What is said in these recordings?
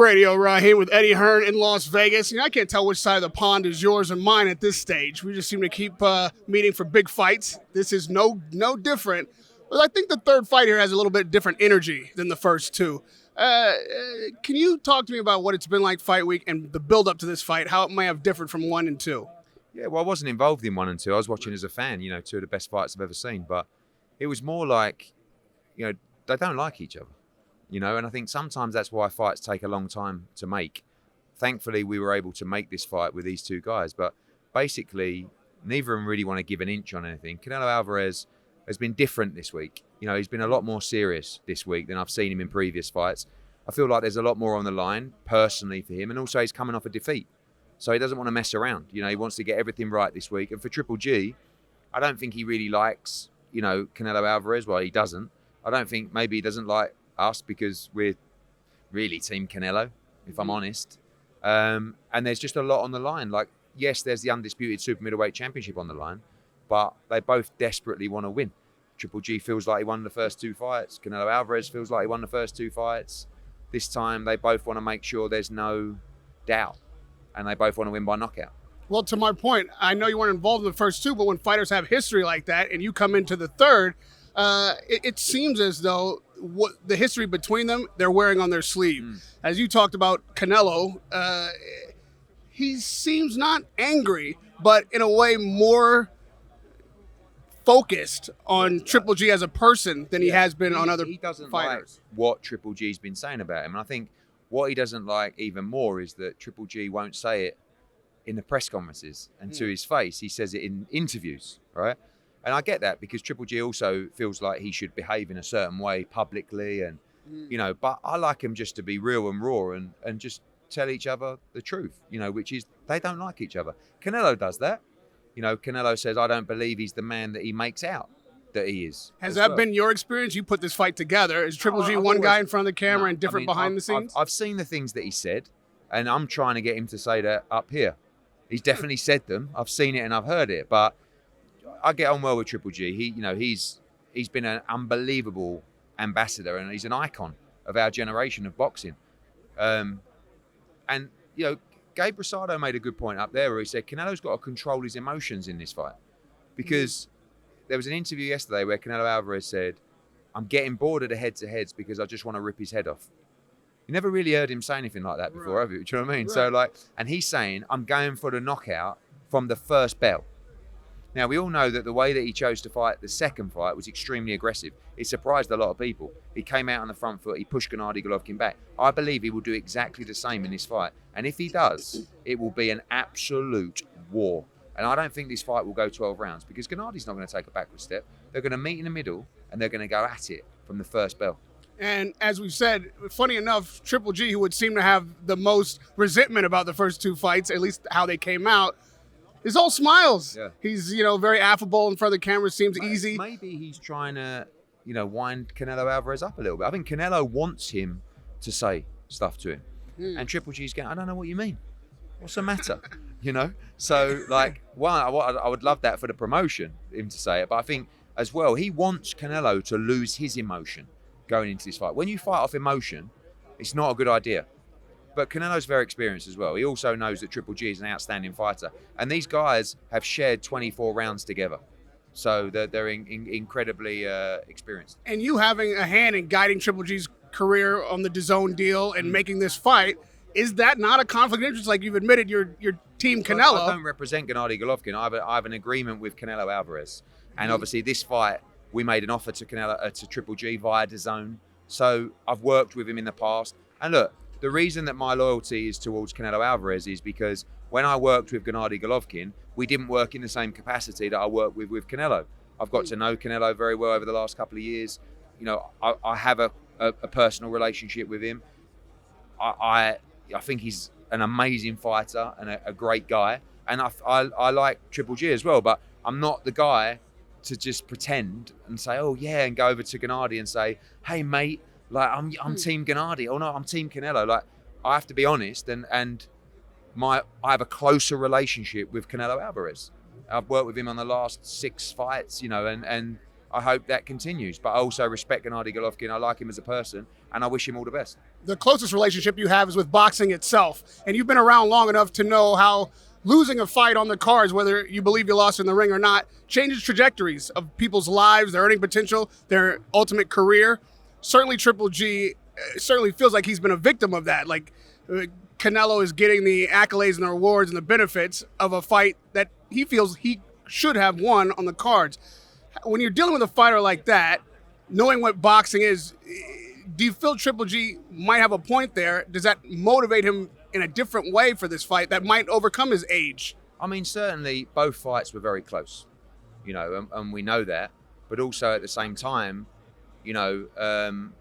Radio, Rahim, with Eddie Hearn in Las Vegas. I can't tell which side of the pond is yours and mine at this stage. We just seem to keep meeting for big fights. This is no different. But I think the third fight here has a little bit different energy than the first two. Can you talk to me about what it's been like fight week and the build-up to this fight, how it may have differed from 1 and 2? Yeah, well, I wasn't involved in 1 and 2. I was watching as a fan, two of the best fights I've ever seen. But it was more like, they don't like each other. And I think sometimes that's why fights take a long time to make. Thankfully, we were able to make this fight with these two guys, but basically, neither of them really want to give an inch on anything. Canelo Alvarez has been different this week. He's been a lot more serious this week than I've seen him in previous fights. I feel like there's a lot more on the line, personally, for him, and also he's coming off a defeat. So he doesn't want to mess around. He wants to get everything right this week. And for Triple G, I don't think he really likes, Canelo Alvarez. Well, he doesn't. I don't think maybe he doesn't like us because we're really Team Canelo, if I'm honest. And there's just a lot on the line. Like, yes, there's the undisputed super middleweight championship on the line, but they both desperately want to win. Triple G feels like he won the first 2 fights. Canelo Alvarez feels like he won the first 2 fights. This time, they both want to make sure there's no doubt, and they both want to win by knockout. Well, to my point, I know you weren't involved in the first 2, but when fighters have history like that and you come into the third, it seems as though what the history between them, they're wearing on their sleeve. As you talked about Canelo, he seems not angry, but in a way more focused on Triple G as a person than he has been on other fighters. He doesn't like what Triple G's been saying about him. And I think what he doesn't like even more is that Triple G won't say it in the press conferences and to his face. He says it in interviews, right? And I get that because Triple G also feels like he should behave in a certain way publicly and, but I like him just to be real and raw and just tell each other the truth, which is they don't like each other. Canelo does that. Canelo says, I don't believe he's the man that he makes out that he is. Has that been your experience? You put this fight together. Is Triple G one guy in front of the camera and different behind the scenes? I've seen the things that he said, and I'm trying to get him to say that up here. He's definitely said them. I've seen it and I've heard it, but I get on well with Triple G. He's been an unbelievable ambassador and he's an icon of our generation of boxing. Gabe Rosado made a good point up there where he said Canelo's got to control his emotions in this fight because there was an interview yesterday where Canelo Alvarez said, I'm getting bored of the head-to-heads because I just want to rip his head off. You never really heard him say anything like that before, have you? Do you know what I mean? Right. So and he's saying, I'm going for the knockout from the first bell. Now, we all know that the way that he chose to fight the second fight was extremely aggressive. It surprised a lot of people. He came out on the front foot. He pushed Gennady Golovkin back. I believe he will do exactly the same in this fight. And if he does, it will be an absolute war. And I don't think this fight will go 12 rounds because Gennady's not going to take a backward step. They're going to meet in the middle and they're going to go at it from the first bell. And as we've said, funny enough, Triple G, who would seem to have the most resentment about the first 2 fights, at least how they came out, is all smiles. Yeah. He's, very affable in front of the camera, seems easy. Maybe he's trying to, wind Canelo Alvarez up a little bit. I think Canelo wants him to say stuff to him. And Triple G's going, I don't know what you mean. What's the matter? So, I would love that for the promotion, him to say it. But I think, as well, he wants Canelo to lose his emotion going into this fight. When you fight off emotion, it's not a good idea. But Canelo's very experienced as well. He also knows that Triple G is an outstanding fighter. And these guys have shared 24 rounds together. So they're incredibly experienced. And you having a hand in guiding Triple G's career on the DAZN deal and making this fight, is that not a conflict of interest? Like you've admitted you're Team Canelo. I don't represent Gennady Golovkin. I have an agreement with Canelo Alvarez. And obviously this fight, we made an offer to to Triple G via DAZN. So I've worked with him in the past. And look, the reason that my loyalty is towards Canelo Alvarez is because when I worked with Gennady Golovkin, we didn't work in the same capacity that I work with Canelo. I've got to know Canelo very well over the last couple of years. I have a personal relationship with him. I think he's an amazing fighter and a great guy. And I like Triple G as well, but I'm not the guy to just pretend and say, oh yeah, and go over to Gennady and say, hey mate, I'm Team Gennady. Oh no, I'm Team Canelo. I have to be honest, and I have a closer relationship with Canelo Alvarez. I've worked with him on the last 6 fights, and I hope that continues. But I also respect Gennady Golovkin. I like him as a person, and I wish him all the best. the closest relationship you have is with boxing itself. And you've been around long enough to know how losing a fight on the cards, whether you believe you lost in the ring or not, changes trajectories of people's lives, their earning potential, their ultimate career. Certainly Triple G certainly feels like he's been a victim of that. Like Canelo is getting the accolades and the rewards and the benefits of a fight that he feels he should have won on the cards. When you're dealing with a fighter like that, knowing what boxing is, do you feel Triple G might have a point there? Does that motivate him in a different way for this fight that might overcome his age? I mean, certainly both fights were very close, and we know that. But also at the same time, Gennady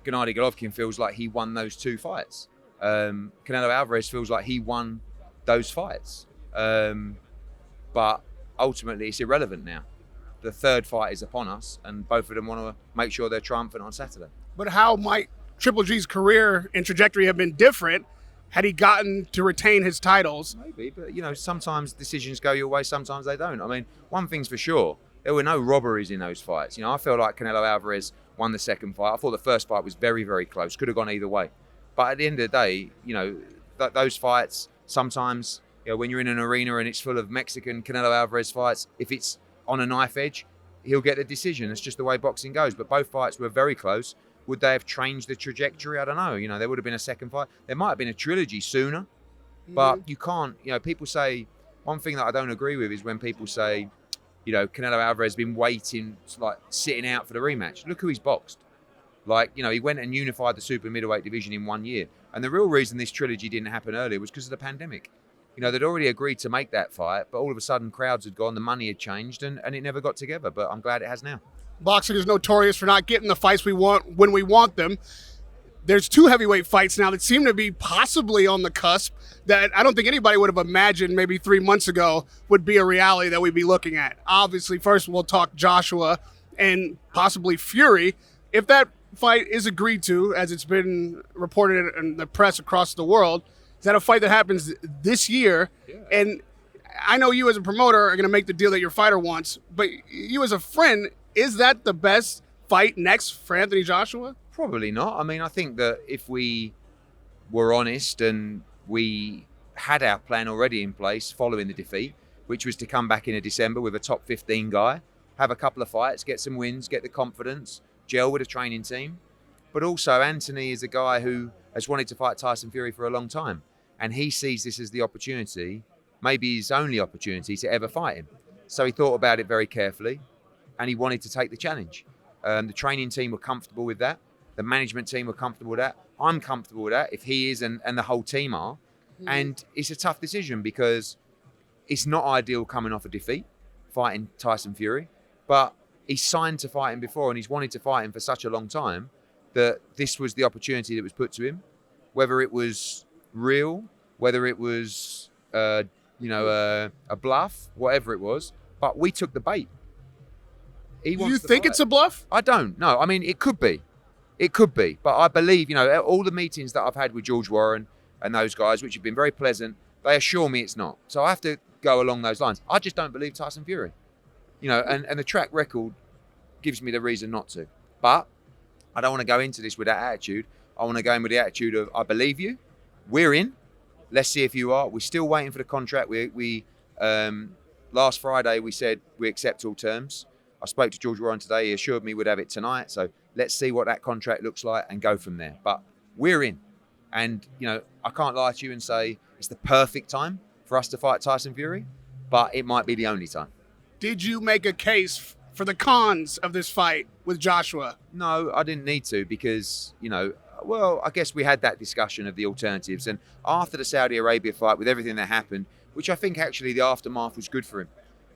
Golovkin feels like he won those two fights. Canelo Alvarez feels like he won those fights. But ultimately, it's irrelevant now. The third fight is upon us, and both of them want to make sure they're triumphant on Saturday. But how might Triple G's career and trajectory have been different had he gotten to retain his titles? Maybe, but sometimes decisions go your way, sometimes they don't. I mean, one thing's for sure, there were no robberies in those fights. I feel like Canelo Alvarez won the second fight. I thought the first fight was very, very close, could have gone either way. But at the end of the day, those fights, sometimes, when you're in an arena and it's full of Mexican Canelo Alvarez fights, if it's on a knife edge, he'll get the decision. It's just the way boxing goes. But both fights were very close. Would they have changed the trajectory? I don't know. There would have been a second fight. There might have been a trilogy sooner, but you can't, people say, one thing that I don't agree with is when people say, Canelo Alvarez has been waiting, like sitting out for the rematch. Look who he's boxed. He went and unified the super middleweight division in 1 year. And the real reason this trilogy didn't happen earlier was because of the pandemic. They'd already agreed to make that fight, but all of a sudden crowds had gone, the money had changed, and it never got together. But I'm glad it has now. Boxing is notorious for not getting the fights we want when we want them. There's two heavyweight fights now that seem to be possibly on the cusp that I don't think anybody would have imagined maybe 3 months ago would be a reality that we'd be looking at. Obviously, first we'll talk Joshua and possibly Fury. If that fight is agreed to, as it's been reported in the press across the world, is that a fight that happens this year? Yeah. And I know you as a promoter are going to make the deal that your fighter wants, but you as a friend, is that the best fight next for Anthony Joshua? Probably not. I mean, I think that if we were honest and we had our plan already in place following the defeat, which was to come back in December with a top 15 guy, have a couple of fights, get some wins, get the confidence, gel with a training team. But also Anthony is a guy who has wanted to fight Tyson Fury for a long time. And he sees this as the opportunity, maybe his only opportunity to ever fight him. So he thought about it very carefully and he wanted to take the challenge. The training team were comfortable with that. The management team were comfortable with that. I'm comfortable with that if he is and the whole team are. And it's a tough decision because it's not ideal coming off a defeat, fighting Tyson Fury. But he's signed to fight him before and he's wanted to fight him for such a long time that this was the opportunity that was put to him. Whether it was real, whether it was a bluff, whatever it was. But we took the bait. Do you think it's a bluff? I don't. No, I mean, it could be. It could be. But I believe, all the meetings that I've had with George Warren and those guys, which have been very pleasant, they assure me it's not. So I have to go along those lines. I just don't believe Tyson Fury. And the track record gives me the reason not to. But I don't want to go into this with that attitude. I want to go in with the attitude of, I believe you. We're in. Let's see if you are. We're still waiting for the contract. We last Friday, we said we accept all terms. I spoke to George Warren today. He assured me we'd have it tonight. So let's see what that contract looks like and go from there. But we're in. And, I can't lie to you and say it's the perfect time for us to fight Tyson Fury, but it might be the only time. Did you make a case for the cons of this fight with Joshua? No, I didn't need to because, I guess we had that discussion of the alternatives. And after the Saudi Arabia fight, with everything that happened, which I think actually the aftermath was good for him.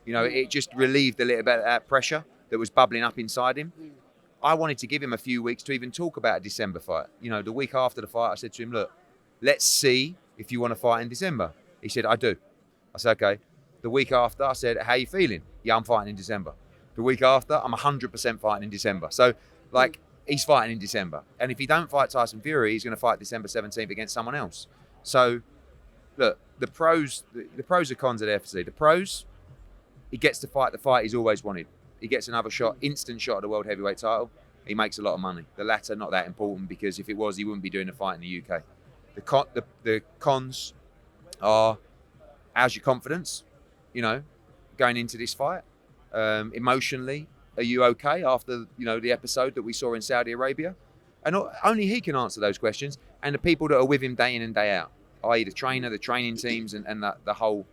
It just relieved a little bit of that pressure that was bubbling up inside him. I wanted to give him a few weeks to even talk about a December fight. The week after the fight, I said to him, look, let's see if you want to fight in December. He said, I do. I said, okay. The week after, I said, how are you feeling? Yeah, I'm fighting in December. The week after, I'm 100% fighting in December. So, he's fighting in December. And if he don't fight Tyson Fury, he's going to fight December 17th against someone else. So, look, the pros and cons are there for see. The pros, he gets to fight the fight he's always wanted. He gets another shot, instant shot at the world heavyweight title. he makes a lot of money. The latter, not that important, because if it was, he wouldn't be doing a fight in the UK. The cons are, how's your confidence, going into this fight? Emotionally, are you okay after, the episode that we saw in Saudi Arabia? And only he can answer those questions, and the people that are with him day in and day out, i.e. the trainer, the training teams, and the whole,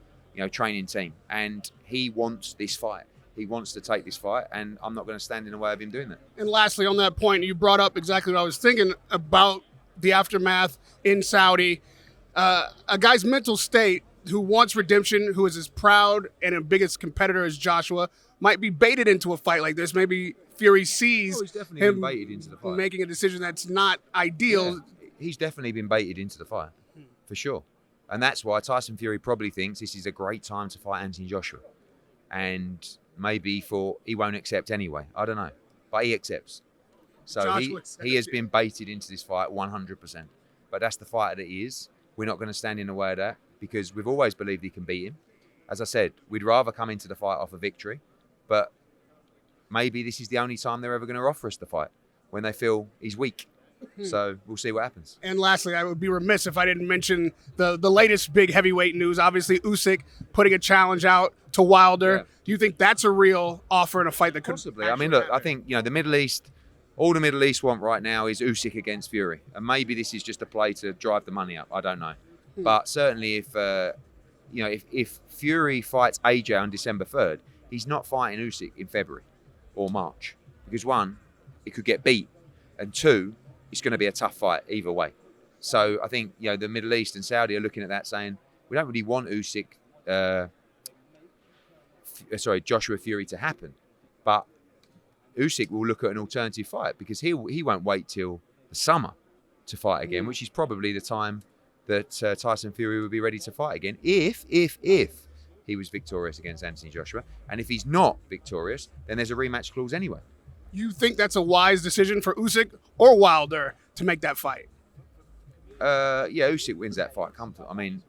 training team. And he wants this fight. He wants to take this fight, and I'm not going to stand in the way of him doing that. And lastly, on that point, you brought up exactly what I was thinking about the aftermath in Saudi. A guy's mental state who wants redemption, who is as proud and a biggest competitor as Joshua, might be baited into a fight like this. Maybe Fury sees he's definitely him been baited into the fight. Making a decision that's not ideal. Yeah, he's definitely been baited into the fight, for sure. And that's why Tyson Fury probably thinks this is a great time to fight Anthony Joshua. And maybe he won't accept anyway. I don't know. But he accepts. So he has been baited into this fight 100%. But that's the fighter that he is. We're not going to stand in the way of that, because we've always believed he can beat him. As I said, we'd rather come into the fight off a victory. But maybe this is the only time they're ever going to offer us the fight, when they feel he's weak. So we'll see what happens. And lastly, I would be remiss if I didn't mention the latest big heavyweight news. Obviously, Usyk putting a challenge out to Wilder. Yeah. Do you think that's a real offer in a fight that could possibly? I mean, look, happen? I think the Middle East, all the Middle East want right now is Usyk against Fury, and maybe this is just a play to drive the money up. I don't know, but certainly if Fury fights AJ on December 3rd, he's not fighting Usyk in February or March, because one, it could get beat, and two, it's going to be a tough fight either way. So I think the Middle East and Saudi are looking at that, saying we don't really want Joshua Fury to happen, but Usyk will look at an alternative fight, because he won't wait till the summer to fight again, which is probably the time that Tyson Fury would be ready to fight again if he was victorious against Anthony Joshua. And if he's not victorious, then there's a rematch clause anyway. You think that's a wise decision for Usyk or Wilder to make that fight? Yeah, Usyk wins that fight comfortably. I mean,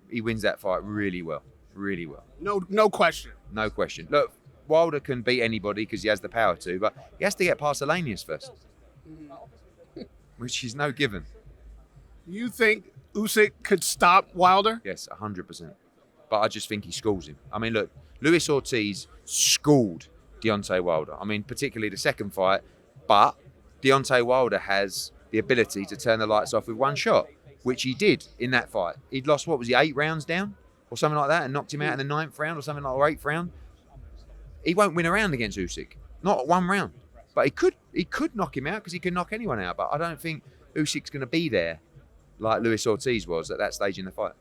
he wins that fight really well. Really well. No question. No question. Look, Wilder can beat anybody because he has the power to, but he has to get past Elenius first, which is no given. You think Usyk could stop Wilder? Yes, 100%. But I just think he schools him. I mean, look, Luis Ortiz schooled Deontay Wilder. I mean, particularly the second fight, but Deontay Wilder has the ability to turn the lights off with one shot, which he did in that fight. He'd lost, 8 rounds down or something like that, and knocked him out in the 9th round or something like, or 8th round. He won't win a round against Usyk. Not 1 round. But he could knock him out, because he can knock anyone out. But I don't think Usyk's going to be there like Luis Ortiz was at that stage in the fight.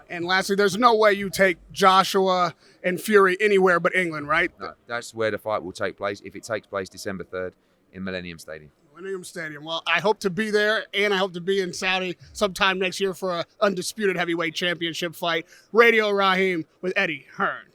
And lastly, there's no way you take Joshua and Fury anywhere but England, right? No, that's where the fight will take place, if it takes place December 3rd in Millennium Stadium. Millennium Stadium. Well, I hope to be there, and I hope to be in Saudi sometime next year for an undisputed heavyweight championship fight. Radio Rahim with Eddie Hearn.